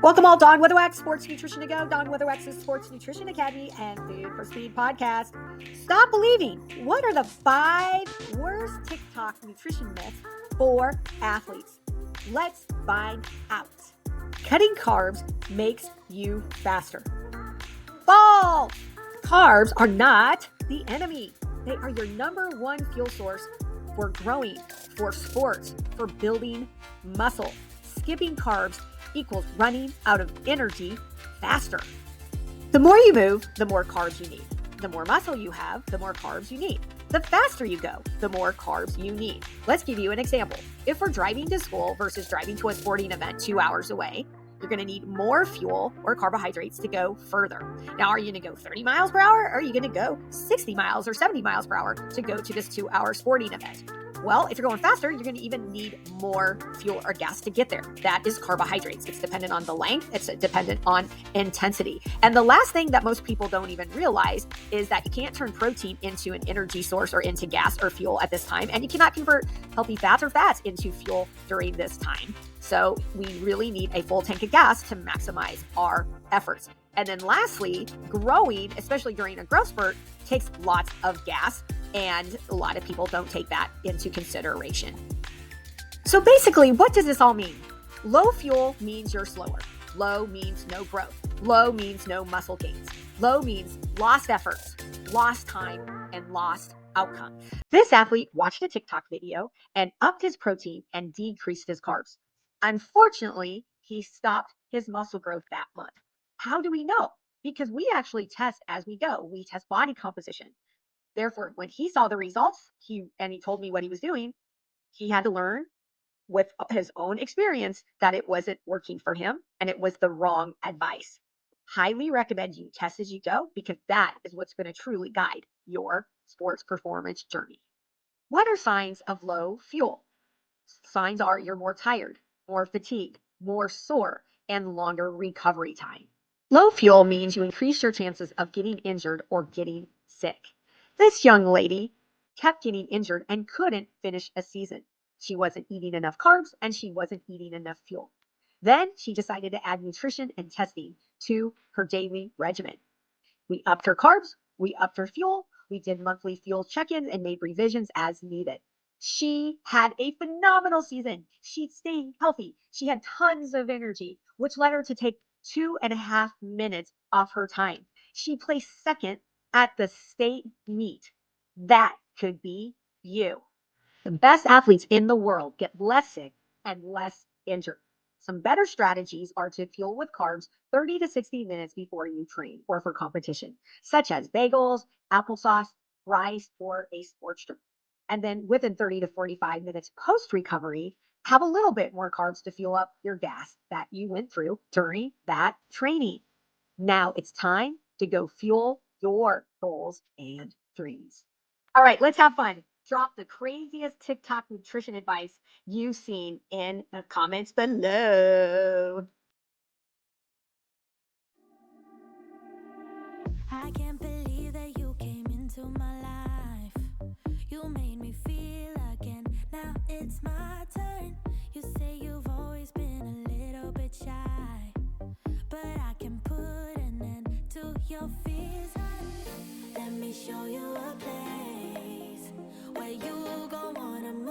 Welcome all, Dawn Weatherwax, Sports Nutrition to Go, Dawn Weatherwax's Sports Nutrition Academy and Food for Speed podcast. Stop believing. What are the 5 worst TikTok nutrition myths for athletes? Let's find out. Cutting carbs makes you faster. False! Carbs are not the enemy. They are your number one fuel source for growing, for sports, for building muscle. Skipping carbs equals running out of energy faster. The more you move, the more carbs you need. The more muscle you have, the more carbs you need. The faster you go, the more carbs you need. Let's give you an example. If we're driving to school versus driving to a sporting event 2 hours away, you're going to need more fuel or carbohydrates to go further. Now, are you going to go 30 miles per hour? Or are you going to go 60 miles or 70 miles per hour to go to this 2-hour sporting event? Well, if you're going faster, you're going to even need more fuel or gas to get there. That is carbohydrates. It's dependent on the length. It's dependent on intensity. And the last thing that most people don't even realize is that you can't turn protein into an energy source or into gas or fuel at this time. And you cannot convert healthy fats or fats into fuel during this time. So we really need a full tank of gas to maximize our efforts. And then lastly, growing, especially during a growth spurt, takes lots of gas. And a lot of people don't take that into consideration. So basically, what does this all mean? Low fuel means you're slower. Low means no growth. Low means no muscle gains. Low means lost efforts, lost time, and lost outcome. This athlete watched a TikTok video and upped his protein and decreased his carbs. Unfortunately, he stopped his muscle growth that month. How do we know? Because we actually test as we go. We test body composition. Therefore, when he saw the results, he told me what he was doing, he had to learn with his own experience that it wasn't working for him and it was the wrong advice. Highly recommend you test as you go because that is what's going to truly guide your sports performance journey. What are signs of low fuel? Signs are you're more tired, more fatigued, more sore, and longer recovery time. Low fuel means you increase your chances of getting injured or getting sick. This young lady kept getting injured and couldn't finish a season. She wasn't eating enough carbs and she wasn't eating enough fuel. Then she decided to add nutrition and testing to her daily regimen. We upped her carbs, we upped her fuel, we did monthly fuel check-ins and made revisions as needed. She had a phenomenal season. She stayed healthy. She had tons of energy, which led her to take 2.5 minutes off her time. She placed second at the state meet. That could be you. The best athletes in the world get less sick and less injured. Some better strategies are to fuel with carbs 30 to 60 minutes before you train or for competition, such as bagels, applesauce, rice, or a sports drink. And then within 30 to 45 minutes post-recovery, have a little bit more carbs to fuel up your gas that you went through during that training. Now it's time to go fuel your goals and dreams. All right, let's have fun. Drop the craziest TikTok nutrition advice you've seen in the comments below. I can't believe that you came into my life. You made me feel again. Now it's my turn. You say you've always been a little bit shy, but I can put an end to your fears. Let me show you a place where you gon' wanna move.